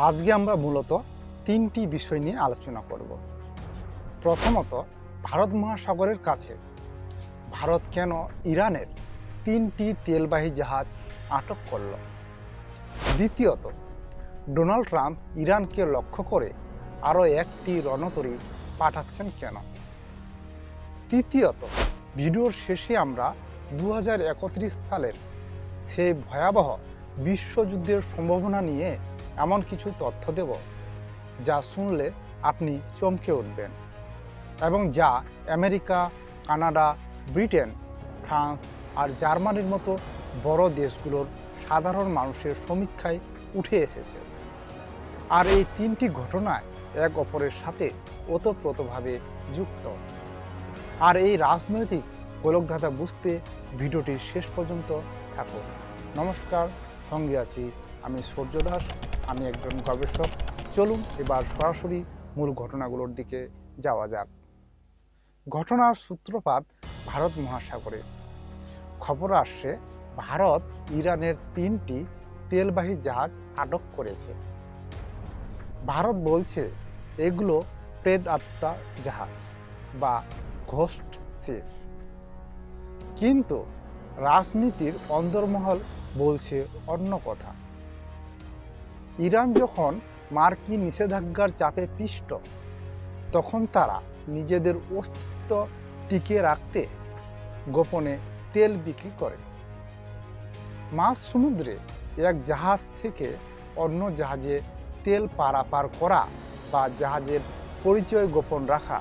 আজকে আমরা মূলত তিনটি বিষয় নিয়ে আলোচনা করব। প্রথমত, ভারত মহাসাগরের কাছে ভারত কেন ইরানের তিনটি তেলবাহী জাহাজ আটক করল। দ্বিতীয়ত, ডোনাল্ড ট্রাম্প ইরানকে লক্ষ্য করে আরও একটি রণতরী পাঠাচ্ছেন কেন। তৃতীয়ত, ভিডিওর শেষে আমরা 2031 সালের সেই ভয়াবহ বিশ্বযুদ্ধের সম্ভাবনা নিয়ে এমন কিছু তথ্য দেব যা শুনলে আপনি চমকে উঠবেন এবং যা আমেরিকা, কানাডা, ব্রিটেন, ফ্রান্স আর জার্মানির মতো বড় দেশগুলোর সাধারণ মানুষের সমীক্ষায় উঠে এসেছে। আর এই তিনটি ঘটনা এক অপরের সাথে ওতপ্রোতভাবে যুক্ত। আর এই রাজনৈতিক গোলকধাঁধা বুঝতে ভিডিওটির শেষ পর্যন্ত থাকুন। নমস্কার, সঙ্গে আছি আমি সূর্য দাস। আমি একজন গবেষক। চলুন এবার সরাসরি মূল ঘটনাগুলোর দিকে যাওয়া যাক। ঘটনার সূত্রপাত ভারত মহাসাগরে। খবর আসছে ভারত ইরানের তিনটি তেলবাহী জাহাজ আটক করেছে। ভারত বলছে এগুলো প্রেতাত্মা জাহাজ বা ঘোস্ট শিপ, কিন্তু রাজনীতির অন্দরমহল বলছে অন্য কথা। ইরান যখন মার্কিন নিষেধাজ্ঞার চাপে পিষ্ট, তখন তারা নিজেদের অস্তিত্ব টিকিয়ে রাখতে গোপনে তেল বিক্রি করে। মাঝ সমুদ্রে এক জাহাজ থেকে অন্য জাহাজে তেল পারাপার করা বা জাহাজের পরিচয় গোপন রাখা,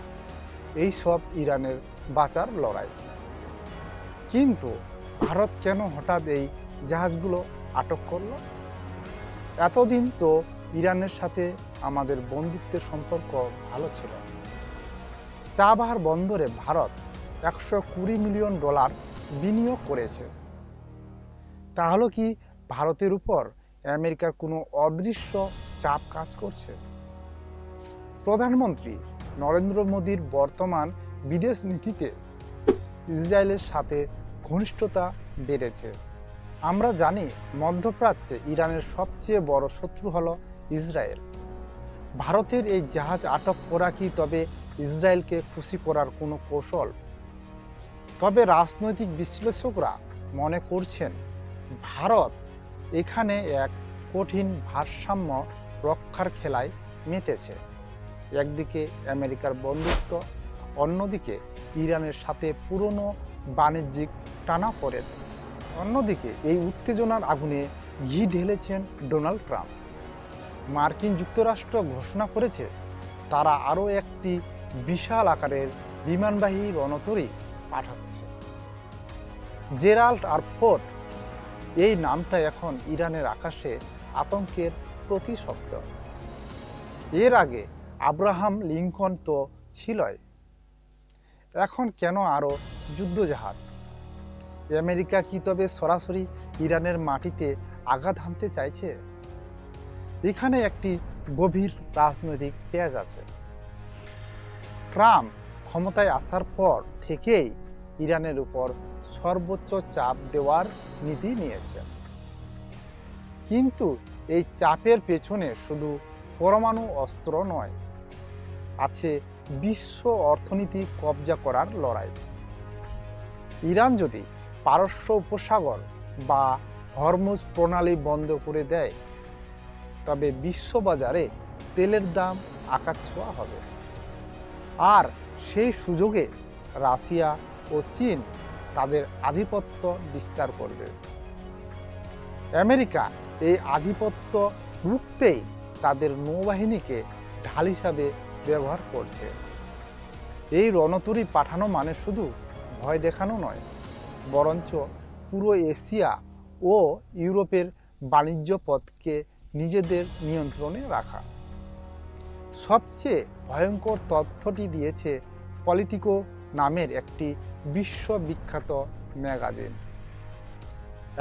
এই সব ইরানের বাঁচার লড়াই। কিন্তু ভারত কেন হঠাৎ এই জাহাজগুলো আটক করল? এতদিন তো ইরানের সাথে আমাদের বন্ধুত্বের সম্পর্ক ভালো ছিল। চাবাহার বন্দরে ভারত $120 মিলিয়ন বিনিয়োগ করেছে। তাহলে কি ভারতের উপর আমেরিকার কোনো অদৃশ্য চাপ কাজ করছে? প্রধানমন্ত্রী নরেন্দ্র মোদীর বর্তমান বিদেশ নীতিতে ইসরায়েলের সাথে ঘনিষ্ঠতা বেড়েছে। আমরা জানি মধ্যপ্রাচ্যে ইরানের সবচেয়ে বড় শত্রু হলো ইসরায়েল। ভারতের এই জাহাজ আটক করা কি তবে ইসরায়েলকে খুশি করার কোনো কৌশল? তবে রাজনৈতিক বিশ্লেষকরা মনে করছেন ভারত এখানে এক কঠিন ভারসাম্য রক্ষার খেলায় মেতেছে। একদিকে আমেরিকার বন্ধুত্ব, অন্যদিকে ইরানের সাথে পুরনো বাণিজ্যিক টানাপোড়েন। অন্যদিকে এই উত্তেজনার আগুনে ঘি ঢেলেছেন ডোনাল্ড ট্রাম্প। মার্কিন যুক্তরাষ্ট্র ঘোষণা করেছে তারা আরও একটি বিশাল আকারের বিমানবাহী রণতরী পাঠাচ্ছে। জেরাল্ড আর ফোর্ড, এই নামটা এখন ইরানের আকাশে আতঙ্কের প্রতিশব্দ। এর আগে আব্রাহাম লিঙ্কন তো ছিলই, এখন কেন আরও যুদ্ধজাহাজ? আমেরিকা কি তবে সরাসরি ইরানের মাটিতে আঘাত হানতে চাইছে? এখানে একটি গভীর রাজনৈতিক পেঁয়াজ আছে। ট্রাম্প ক্ষমতায় আসার পর থেকেই ইরানের উপর সর্বোচ্চ চাপ দেওয়ার নীতি নিয়েছে। কিন্তু এই চাপের পেছনে শুধু পরমাণু অস্ত্র নয়, আছে বিশ্ব অর্থনীতি কবজা করার লড়াই। ইরান যদি পারস্য উপসাগর বা হরমুজ প্রণালী বন্ধ করে দেয়, তবে বিশ্ববাজারে তেলের দাম আকাশছোঁয়া হবে। আর সেই সুযোগে রাশিয়া ও চীন তাদের আধিপত্য বিস্তার করবে। আমেরিকা এই আধিপত্য রুখতেই তাদের নৌবাহিনীকে ঢাল হিসাবে ব্যবহার করছে। এই রণতরী পাঠানো মানে শুধু ভয় দেখানো নয়, বরঞ্চ পুরো এশিয়া ও ইউরোপের বাণিজ্য পথকে নিজেদের নিয়ন্ত্রণে রাখা। সবচেয়ে ভয়ঙ্কর তথ্যটি দিয়েছে পলিটিকো নামের একটি বিশ্ববিখ্যাত magazine.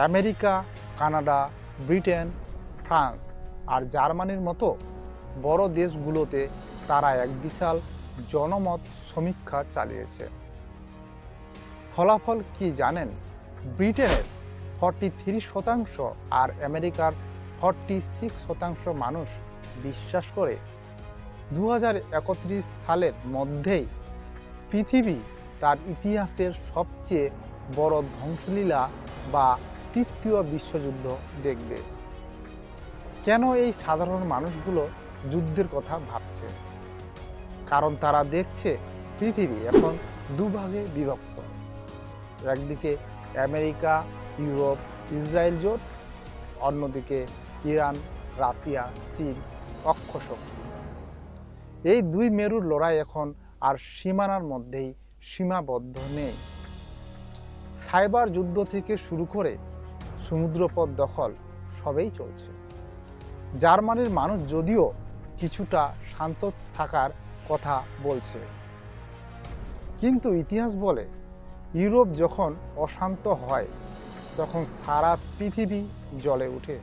America, Canada, Britain, France আর জার্মানির মতো বড় দেশগুলোতে তারা এক বিশাল জনমত সমীক্ষা চালিয়েছে। ফলাফল কি জানেন? ব্রিটেনের 43% আর আমেরিকার 46% মানুষ বিশ্বাস করে 2031 সালের মধ্যেই পৃথিবী তার ইতিহাসের সবচেয়ে বড় ধ্বংসলীলা বা তৃতীয় বিশ্বযুদ্ধ দেখবে। কেন এই সাধারণ মানুষগুলো যুদ্ধের কথা ভাবছে? কারণ তারা দেখছে পৃথিবী এখন দুভাগে বিভক্ত। একদিকে আমেরিকা, ইউরোপ, ইসরায়েল জোট, অন্যদিকে ইরান, রাশিয়া, চীন অক্ষশক্তি। এই দুই মেরুর লড়াই এখন আর সীমানার মধ্যেই সীমাবদ্ধ নেই। সাইবার যুদ্ধ থেকে শুরু করে সমুদ্রপথ দখল সবই চলছে। জার্মানির মানুষ যদিও কিছুটা শান্ত থাকার কথা বলছে, কিন্তু ইতিহাস বলে ইউরোপ যখন অশান্ত হয় তখন সারা পৃথিবী জ্বলে ওঠে।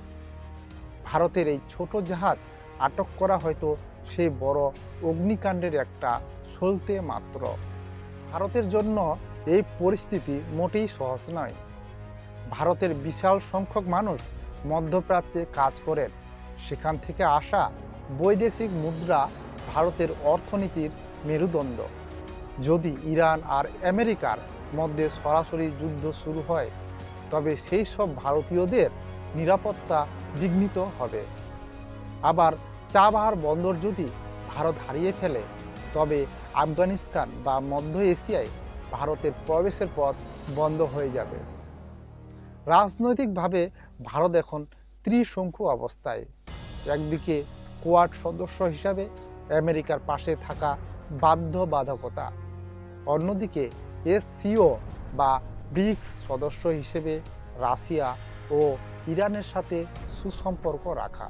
ভারতের এই ছোট জাহাজ আটক করা হয়তো সেই বড় অগ্নিকাণ্ডের একটা সলতে মাত্র। ভারতের জন্য এই পরিস্থিতি মোটেই সহজ নয়। ভারতের বিশাল সংখ্যক মানুষ মধ্যপ্রাচ্যে কাজ করেন। সেখান থেকে আসা বৈদেশিক মুদ্রা ভারতের অর্থনীতির মেরুদণ্ড। যদি ইরান আর আমেরিকার মধ্যে সরাসরি যুদ্ধ শুরু হয় তবে সেই সব ভারতীয়দের নিরাপত্তা বিঘ্নিত হবে। আবার চাবাহার বন্দর যদি ভারত হারিয়ে ফেলে তবে আফগানিস্তান বা মধ্য এশিয়ায় ভারতের প্রবেশের পথ বন্ধ হয়ে যাবে। রাজনৈতিকভাবে ভারত এখন ত্রিশঙ্কু অবস্থায়। একদিকে কোয়াড সদস্য হিসাবে আমেরিকার পাশে থাকা বাধ্যবাধকতা, অন্যদিকে এসসিও বা ব্রিক্স সদস্য হিসেবে রাশিয়া ও ইরানের সাথে সুসম্পর্ক রাখা।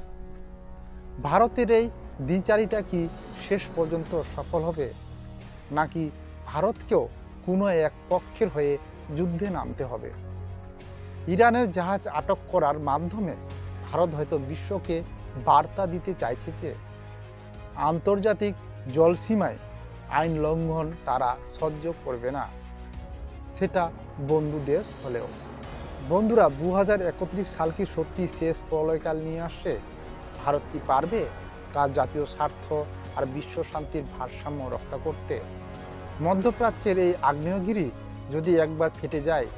ভারতের এই দ্বিচারিতা কি শেষ পর্যন্ত সফল হবে, নাকি ভারতকেও কোনো এক পক্ষের হয়ে যুদ্ধে নামতে হবে? ইরানের জাহাজ আটক করার মাধ্যমে ভারত হয়তো বিশ্বকে বার্তা দিতে চাইছে যে আন্তর্জাতিক জলসীমায় আইন লঙ্ঘন তারা সহ্য করবে না, সেটা বন্ধু দেশ হলেও। বন্ধুরা, 2031 সাল কি সত্যি শেষ প্রলয়কাল নিয়ে আসছে? ভারত কি পারবে তার জাতীয় স্বার্থ আর বিশ্ব শান্তির ভারসাম্য রক্ষা করতে? মধ্যপ্রাচ্যের এই আগ্নেয়গিরি যদি একবার ফেটে যায়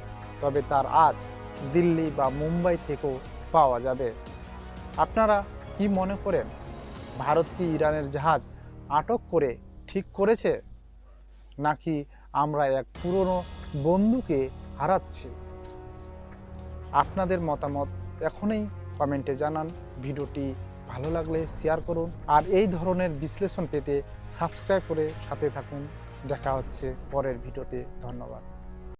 তবে তার আজ দিল্লি বা মুম্বাই থেকেও পাওয়া যাবে। আপনারা কি মনে করেন, ভারত কি ইরানের জাহাজ আটক করে ঠিক করেছে, নাকি আমরা এক পুরনো বন্ধুকে হারাচ্ছি? আপনাদের মতামত এখনই কমেন্টে জানান। ভিডিওটি ভালো লাগলে শেয়ার করুন, আর এই ধরনের বিশ্লেষণ পেতে সাবস্ক্রাইব করে সাথে থাকুন। দেখা হচ্ছে পরের ভিডিওতে। ধন্যবাদ।